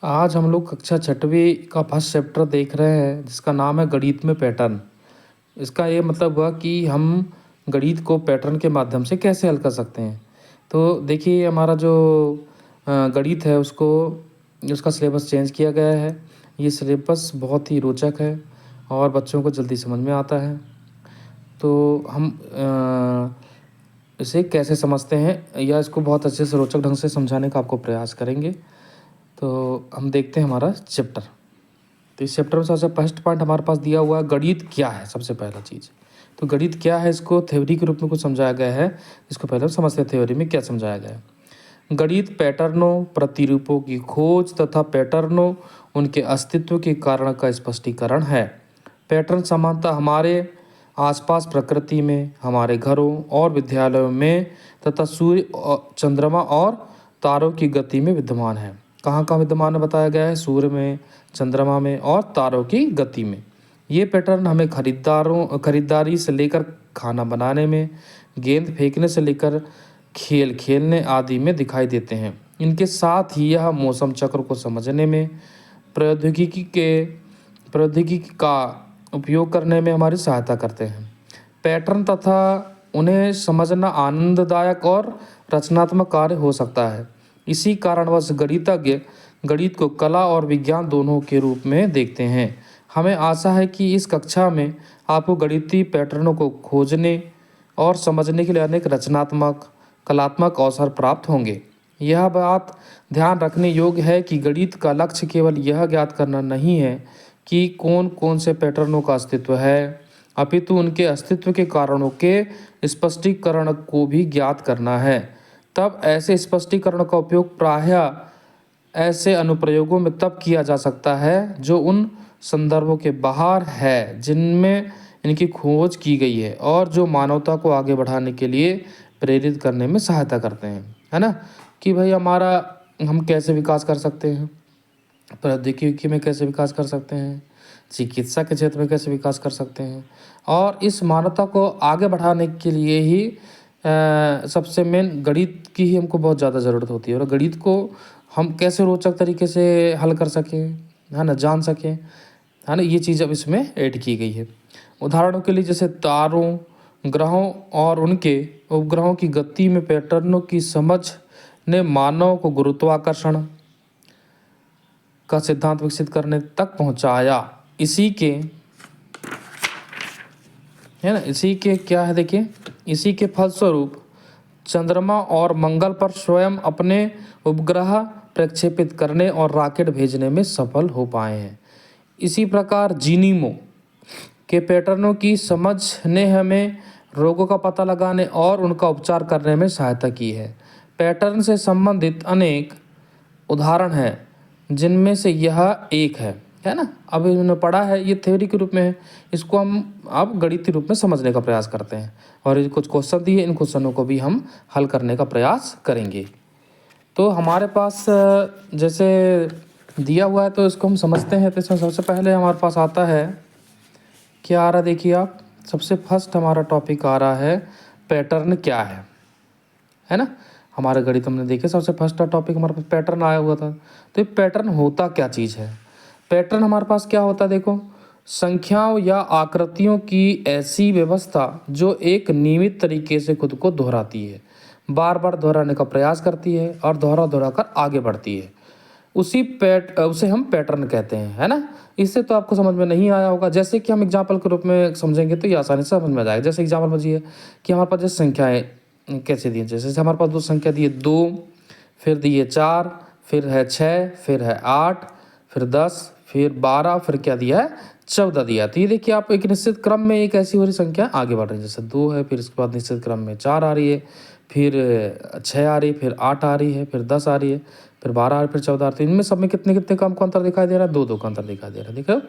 आज हम लोग कक्षा छठवीं का फर्स्ट चैप्टर देख रहे हैं जिसका नाम है गणित में पैटर्न। इसका ये मतलब हुआ कि हम गणित को पैटर्न के माध्यम से कैसे हल कर सकते हैं। तो देखिए हमारा जो गणित है उसका सिलेबस चेंज किया गया है। ये सिलेबस बहुत ही रोचक है और बच्चों को जल्दी समझ में आता है। तो हम इसे कैसे समझते हैं या इसको बहुत अच्छे से रोचक ढंग से समझाने का आपको प्रयास करेंगे। तो हम देखते हैं हमारा चैप्टर। तो इस चैप्टर में सबसे फर्स्ट पॉइंट हमारे पास दिया हुआ है, गणित क्या है। सबसे पहला चीज़ तो गणित क्या है, इसको थ्योरी के रूप में कुछ समझाया गया है। इसको पहले हम समझते हैं थ्योरी में क्या समझाया गया है। गणित पैटर्नों, प्रतिरूपों की खोज तथा पैटर्नों उनके अस्तित्व के कारण का स्पष्टीकरण है। पैटर्न सामान्यतः हमारे आसपास प्रकृति में, हमारे घरों और विद्यालयों में तथा सूर्य, चंद्रमा और तारों की गति में विद्यमान है। कहाँ कहाँ विद्यमान बताया गया है? सूर्य में, चंद्रमा में और तारों की गति में। ये पैटर्न हमें खरीदारी से लेकर खाना बनाने में, गेंद फेंकने से लेकर खेल खेलने आदि में दिखाई देते हैं। इनके साथ ही यह मौसम चक्र को समझने में, प्रौद्योगिकी का उपयोग करने में हमारी सहायता करते हैं। पैटर्न तथा उन्हें समझना आनंददायक और रचनात्मक कार्य हो सकता है। इसी कारणवश गणितज्ञ गणित को कला और विज्ञान दोनों के रूप में देखते हैं। हमें आशा है कि इस कक्षा में आपको गणितीय पैटर्नों को खोजने और समझने के लिए अनेक रचनात्मक कलात्मक अवसर प्राप्त होंगे। यह बात ध्यान रखने योग्य है कि गणित का लक्ष्य केवल यह ज्ञात करना नहीं है कि कौन कौन से पैटर्नों का अस्तित्व है, अपितु उनके अस्तित्व के कारणों के स्पष्टीकरण को भी ज्ञात करना है। तब ऐसे स्पष्टीकरण का उपयोग प्रायः ऐसे अनुप्रयोगों में तब किया जा सकता है जो उन संदर्भों के बाहर है जिनमें इनकी खोज की गई है और जो मानवता को आगे बढ़ाने के लिए प्रेरित करने में सहायता करते हैं। है ना, कि भाई हम कैसे विकास कर सकते हैं, प्रौद्योगिकी में कैसे विकास कर सकते हैं, चिकित्सा के क्षेत्र में कैसे विकास कर सकते हैं। और इस मानवता को आगे बढ़ाने के लिए ही सबसे मेन गणित की ही हमको बहुत ज़्यादा ज़रूरत होती है। और गणित को हम कैसे रोचक तरीके से हल कर सकें, है ना, जान सकें, है ना, ये चीज़ अब इसमें ऐड की गई है। उदाहरणों के लिए जैसे तारों, ग्रहों और उनके उपग्रहों की गति में पैटर्नों की समझ ने मानव को गुरुत्वाकर्षण का सिद्धांत विकसित करने तक पहुंचाया। इसी के क्या है, देखिए, इसी के फलस्वरूप चंद्रमा और मंगल पर स्वयं अपने उपग्रह प्रक्षेपित करने और रॉकेट भेजने में सफल हो पाए हैं। इसी प्रकार जीनोम के पैटर्नों की समझ ने हमें रोगों का पता लगाने और उनका उपचार करने में सहायता की है। पैटर्न से संबंधित अनेक उदाहरण हैं जिनमें से यह एक है ना। अब इन्होंने पढ़ा है, ये थ्योरी के रूप में है, इसको हम अब गणितीय रूप में समझने का प्रयास करते हैं। और ये कुछ क्वेश्चन दिए, इन क्वेश्चनों को भी हम हल करने का प्रयास करेंगे। तो हमारे पास जैसे दिया हुआ है तो इसको हम समझते हैं। तो इसमें सबसे पहले हमारे पास आता है, क्या आ रहा है, देखिए आप, सबसे फर्स्ट हमारा टॉपिक आ रहा है पैटर्न क्या है ना। हमारे गणित हमने देखे सबसे फर्स्ट टॉपिक हमारे पास पैटर्न आया हुआ था। तो ये पैटर्न होता क्या चीज़ है? पैटर्न हमारे पास क्या होता है, देखो, संख्याओं या आकृतियों की ऐसी व्यवस्था जो एक नियमित तरीके से खुद को दोहराती है, बार बार दोहराने का प्रयास करती है और दोहरा कर आगे बढ़ती है। उसे हम पैटर्न कहते हैं, है ना। इससे तो आपको समझ में नहीं आया होगा। जैसे कि हम एग्जाम्पल के रूप में समझेंगे तो ये आसानी से समझ में आ जाएगा। जैसे एग्जाम्पल समझिए कि हमारे पास जैसे संख्याएँ कैसे दी, जैसे हमारे पास दो संख्या दी है 2, फिर दी है 4, फिर है 6, फिर है 8, फिर 10, फिर 12, फिर क्या दिया है 14 दिया। तो ये देखिए आप, एक निश्चित क्रम में एक ऐसी हो रही संख्या आगे बढ़ रही है। जैसे 2 है, फिर इसके बाद निश्चित क्रम में 4 आ रही है, फिर 6 आ रही है, फिर 8 आ रही है, फिर 10 आ रही है, फिर 12 आ रही है, फिर 14 आ रही है। इनमें सब में कितने कितने का हमको अंतर दिखाई दे रहा है? 2 2 का अंतर दिखाई दे रहा है। देखो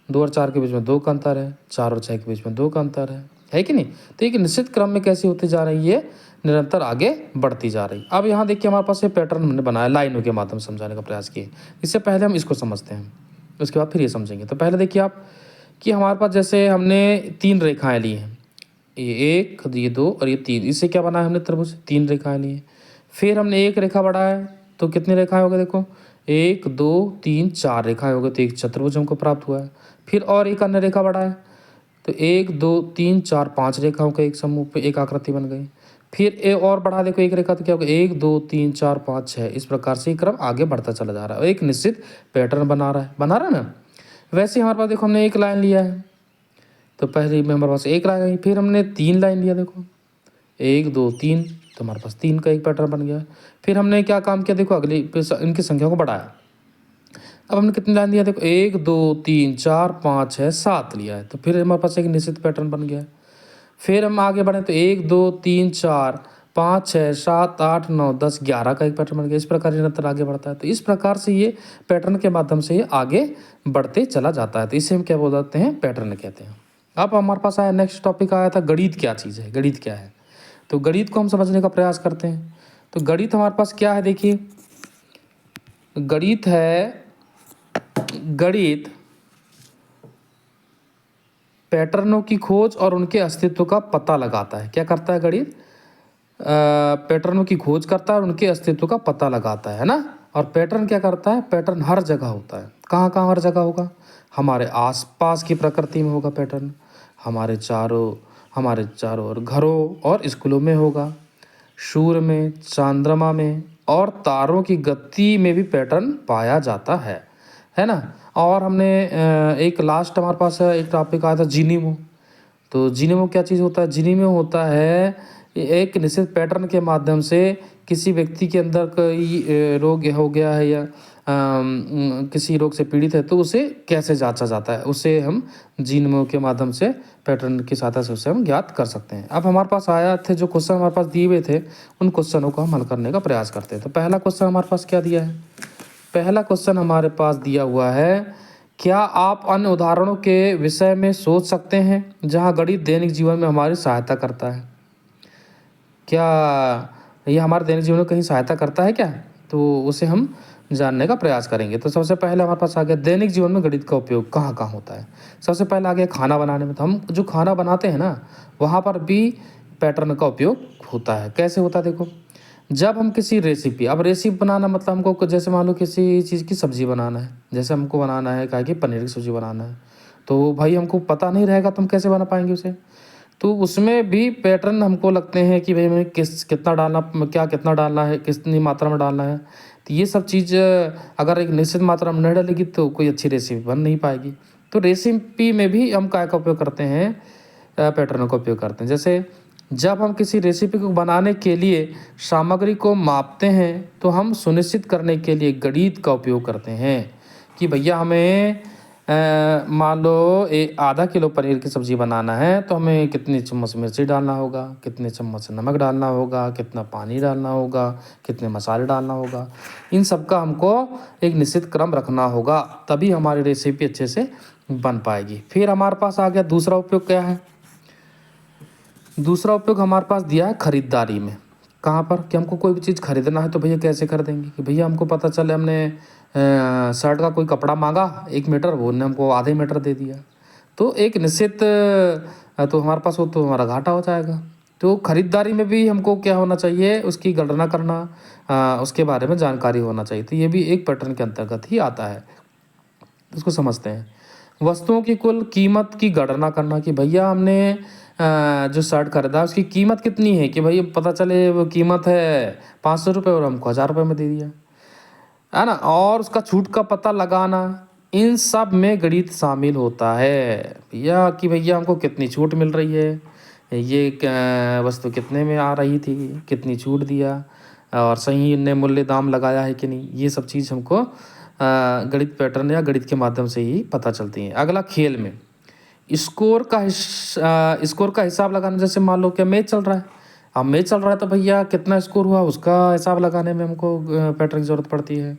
2 और 4 के बीच में 2 का अंतर है, 4 और 6 के बीच में 2 का अंतर है कि नहीं। तो एक निश्चित क्रम में कैसी होती जा रही है, निरंतर आगे बढ़ती जा रही। अब यहाँ देखिए हमारे पास ये पैटर्न हमने बनाया, लाइनों के माध्यम से समझाने का प्रयास किए। इससे पहले हम इसको समझते हैं, उसके बाद फिर ये समझेंगे। तो पहले देखिए आप कि हमारे पास जैसे हमने 3 रेखाएं ली हैं, ये 1, ये 2 और ये 3। इससे क्या बनाया हमने? त्रिभुज। 3 रेखाएं ली हैं। फिर हमने एक रेखा बढ़ाया, तो कितनी रेखाएं हो गई? देखो 1 2 3 4 रेखाएं हो गई, तो एक चतुर्भुज हमको प्राप्त हुआ है। फिर और एक अन्य रेखा बढ़ा है, तो 1 2 3 4 5 रेखाओं का एक समूह पे एक आकृति बन गई। फिर और बढ़ा देखो एक रेखा, तो क्या होगा 1 2 3 4 5 6, इस प्रकार से क्रम आगे बढ़ता चला जा रहा है, एक निश्चित पैटर्न बना रहा है ना। वैसे हमारे पास देखो हमने एक लाइन लिया है, तो पहले में हमारे पास एक लाइन आई, फिर हमने 3 लाइन लिया, देखो 1 2 3, तो हमारे पास 3 का एक पैटर्न बन गया। फिर हमने क्या काम किया, देखो अगली इनकी संख्या को बढ़ाया। अब हमने कितनी लाइन लिया, देखो 1 2 3 4 5 6 7 लिया है, तो फिर हमारे पास एक निश्चित पैटर्न बन गया है। फिर हम आगे बढ़े, तो 1 2 3 4 5 6 7 8 9 10 11 का एक पैटर्न बन गया। इस प्रकार ये निरंतर आगे बढ़ता है, तो इस प्रकार से ये पैटर्न के माध्यम से ये आगे बढ़ते चला जाता है, तो इसे हम क्या बोल देते हैं, पैटर्न कहते हैं। अब हमारे पास आया नेक्स्ट टॉपिक आया था गणित क्या चीज़ है, गणित क्या है। तो गणित को हम समझने का प्रयास करते हैं। तो गणित हमारे पास क्या है, देखिए गणित है, गणित पैटर्नों की खोज और उनके अस्तित्व का पता लगाता है। क्या करता है गणित, पैटर्नों की खोज करता है और उनके अस्तित्व का पता लगाता है ना। और पैटर्न क्या करता है, पैटर्न हर जगह होता है। कहाँ कहाँ हर जगह होगा, हमारे आसपास की प्रकृति में होगा पैटर्न, हमारे चारों ओर घरों और स्कूलों में होगा, सूर्य में, चंद्रमा में और तारों की गति में भी पैटर्न पाया जाता है ना। और हमने एक लास्ट हमारे पास एक टॉपिक आया था जीनीमो। तो जीनीमो क्या चीज़ होता है, जीनीमो होता है एक निश्चित पैटर्न के माध्यम से किसी व्यक्ति के अंदर कोई रोग हो गया है या किसी रोग से पीड़ित है, तो उसे कैसे जांचा जाता है, उसे हम जीनोम के माध्यम से पैटर्न की सहायता से उसे हम ज्ञात कर सकते हैं। अब हमारे पास आया थे जो क्वेश्चन हमारे पास दिए हुए थे, उन क्वेश्चनों को हम हल करने का प्रयास करते हैं। तो पहला क्वेश्चन हमारे पास क्या दिया है, पहला क्वेश्चन हमारे पास दिया हुआ है, क्या आप अन्य उदाहरणों के विषय में सोच सकते हैं जहाँ गणित दैनिक जीवन में हमारी सहायता करता है। क्या ये हमारे दैनिक जीवन में कहीं सहायता करता है क्या, तो उसे हम जानने का प्रयास करेंगे। तो सबसे पहले हमारे पास आ गया दैनिक जीवन में गणित का उपयोग कहाँ कहाँ होता है। सबसे पहले आ गया खाना बनाने में, तो हम जो खाना बनाते हैं ना, वहाँ पर भी पैटर्न का उपयोग होता है। कैसे होता है, देखो जब हम किसी रेसिपी, अब रेसिपी बनाना मतलब हमको जैसे मान लो किसी चीज़ की सब्ज़ी बनाना है, जैसे हमको बनाना है क्या कि पनीर की सब्ज़ी बनाना है, तो भाई हमको पता नहीं रहेगा तो हम कैसे बना पाएंगे उसे। तो उसमें भी पैटर्न हमको लगते हैं कि भाई हमें कितना डालना, क्या कितना डालना है, कितनी मात्रा में डालना है। तो ये सब चीज़ अगर एक निश्चित मात्रा में नहीं डालेगी तो कोई अच्छी रेसिपी बन नहीं पाएगी। तो रेसिपी में भी हम काय का उपयोग करते हैं, पैटर्न का उपयोग करते हैं। जैसे जब हम किसी रेसिपी को बनाने के लिए सामग्री को मापते हैं, तो हम सुनिश्चित करने के लिए गणित का उपयोग करते हैं कि भैया हमें मान लो आधा किलो पनीर की सब्ज़ी बनाना है, तो हमें कितनी चम्मच मिर्ची डालना होगा, कितने चम्मच नमक डालना होगा, कितना पानी डालना होगा, कितने मसाले डालना होगा। इन सब का हमको एक निश्चित क्रम रखना होगा, तभी हमारी रेसिपी अच्छे से बन पाएगी। फिर हमारे पास आ गया दूसरा उपयोग क्या है, दूसरा उपयोग हमारे पास दिया है खरीदारी में। कहाँ पर, कि हमको कोई भी चीज़ खरीदना है तो भैया कैसे खरीदेंगे, कि भैया हमको पता चले हमने शर्ट का कोई कपड़ा मांगा 1 मीटर, वो ने हमको आधे मीटर दे दिया, तो एक निश्चित तो हमारे पास वो तो हमारा घाटा हो जाएगा। तो खरीदारी में भी हमको क्या होना चाहिए, उसकी गणना करना, उसके बारे में जानकारी होना चाहिए। तो ये भी एक पैटर्न के अंतर्गत ही आता है, उसको समझते हैं। वस्तुओं की कुल कीमत की गणना करना, कि भैया हमने जो शर्ट खरीदा उसकी कीमत कितनी है, कि भाई पता चले वो कीमत है 500 रुपये और हमको 1000 रुपये में दे दिया, है ना। और उसका छूट का पता लगाना, इन सब में गणित शामिल होता है भैया, कि भैया हमको कितनी छूट मिल रही है, ये वस्तु कितने में आ रही थी, कितनी छूट दिया, और सही इनने मूल्य दाम लगाया है कि नहीं। ये सब चीज़ हमको गणित पैटर्न या गणित के माध्यम से ही पता चलती है। अगला खेल में स्कोर का हिसाब लगाना, जैसे मान लो क्या मैच चल रहा है, अब मैच चल रहा है तो भैया कितना स्कोर हुआ उसका हिसाब लगाने में हमको पैटर्न की ज़रूरत पड़ती है।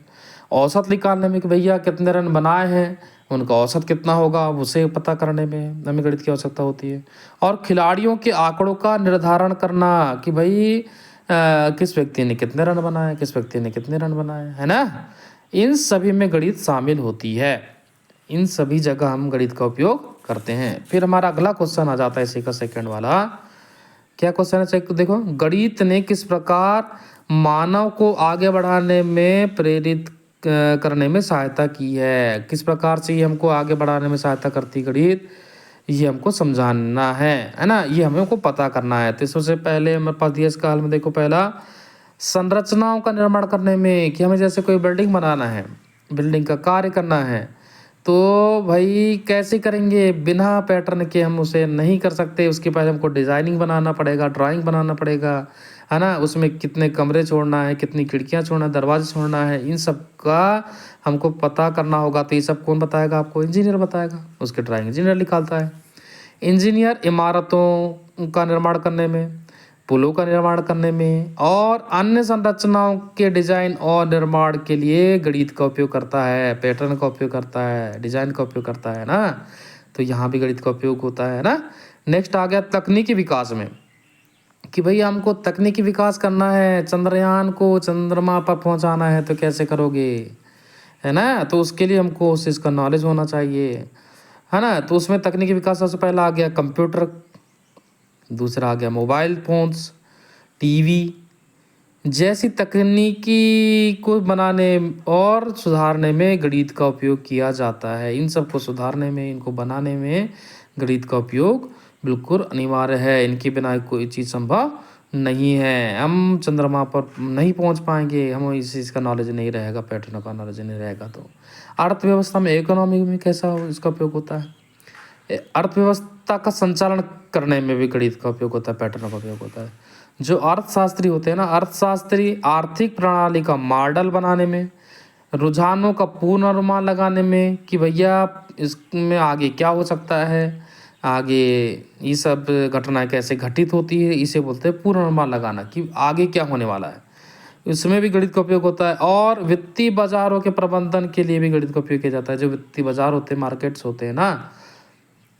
औसत निकालने में कि भैया कितने रन बनाए हैं, उनका औसत कितना होगा, उसे पता करने में हमें गणित की आवश्यकता होती है। और खिलाड़ियों के आंकड़ों का निर्धारण करना, कि भाई किस व्यक्ति ने कितने रन बनाए, किस व्यक्ति ने कितने रन बनाए, है ना। इन सभी में गणित शामिल होती है, इन सभी जगह हम गणित का उपयोग करते हैं। फिर हमारा अगला क्वेश्चन आ जाता है इसी का सेकंड वाला। क्या क्वेश्चन है, चेक देखो, गणित ने किस प्रकार मानव को आगे बढ़ाने में प्रेरित करने में सहायता की है। किस प्रकार से ये हमको आगे बढ़ाने में सहायता करती गणित, ये हमको समझाना है ना, ये हमको पता करना है। तो सबसे पहले हमारे पास दिया इसका हल में देखो, पहला संरचनाओं का निर्माण करने में, कि हमें जैसे कोई बिल्डिंग बनाना है, बिल्डिंग का कार्य करना है, तो भाई कैसे करेंगे, बिना पैटर्न के हम उसे नहीं कर सकते। उसके पहले हमको डिज़ाइनिंग बनाना पड़ेगा, ड्राइंग बनाना पड़ेगा, है ना। उसमें कितने कमरे छोड़ना है, कितनी खिड़कियाँ छोड़ना है, दरवाजे छोड़ना है, इन सब का हमको पता करना होगा। तो ये सब कौन बताएगा आपको, इंजीनियर बताएगा, उसके ड्राइंग इंजीनियर निकालता है। इंजीनियर इमारतों का निर्माण करने में, पुलों का निर्माण करने में और अन्य संरचनाओं के डिजाइन और निर्माण के लिए गणित का उपयोग करता है, पैटर्न का उपयोग करता है, डिजाइन का उपयोग करता है ना। तो यहाँ भी गणित का उपयोग होता है ना। नेक्स्ट आ गया तकनीकी विकास में, कि भाई हमको तकनीकी विकास करना है, चंद्रयान को चंद्रमा पर पहुंचाना है, तो कैसे करोगे, है ना। तो उसके लिए हमको उस इसका नॉलेज होना चाहिए, है ना। तो उसमें तकनीकी विकास सबसे पहला आ गया कंप्यूटर, दूसरा आ गया मोबाइल फोन्स, टीवी जैसी तकनीकी को बनाने और सुधारने में गणित का उपयोग किया जाता है। इन सब को सुधारने में, इनको बनाने में गणित का उपयोग बिल्कुल अनिवार्य है। इनके बिना कोई चीज़ संभव नहीं है। हम चंद्रमा पर नहीं पहुंच पाएंगे, हमें इस चीज़ का नॉलेज नहीं रहेगा, पैटर्न का नॉलेज नहीं रहेगा। तो अर्थव्यवस्था में, इकोनॉमी में कैसा इसका उपयोग होता है, अर्थव्यवस्था का संचालन करने में भी गणित का उपयोग होता है, पैटर्न का उपयोग होता है। जो अर्थशास्त्री होते हैं ना, अर्थशास्त्री आर्थिक प्रणाली का मॉडल बनाने में, रुझानों का पूर्वानुमान लगाने में, कि भैया इसमें आगे क्या हो सकता है, आगे ये सब घटनाएं कैसे घटित होती है, इसे बोलते हैं पूर्वानुमान लगाना, कि आगे क्या होने वाला है। इसमें भी गणित का उपयोग होता है। और वित्तीय बाजारों के प्रबंधन के लिए भी गणित का उपयोग किया जाता है। जो वित्तीय बाजार होते हैं, मार्केट्स होते हैं ना,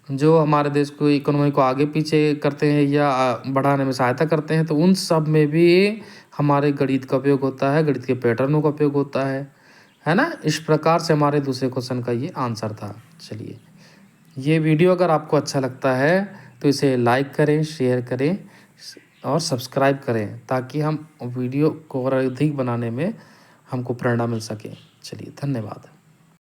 जो हमारे देश को, इकोनॉमी को आगे पीछे करते हैं या बढ़ाने में सहायता करते हैं, तो उन सब में भी हमारे गणित का उपयोग होता है, गणित के पैटर्नों का उपयोग होता है ना। इस प्रकार से हमारे दूसरे क्वेश्चन का ये आंसर था। चलिए, ये वीडियो अगर आपको अच्छा लगता है तो इसे लाइक करें, शेयर करें और सब्सक्राइब करें, ताकि हम वीडियो को और अधिक बनाने में हमको प्रेरणा मिल सके। चलिए, धन्यवाद।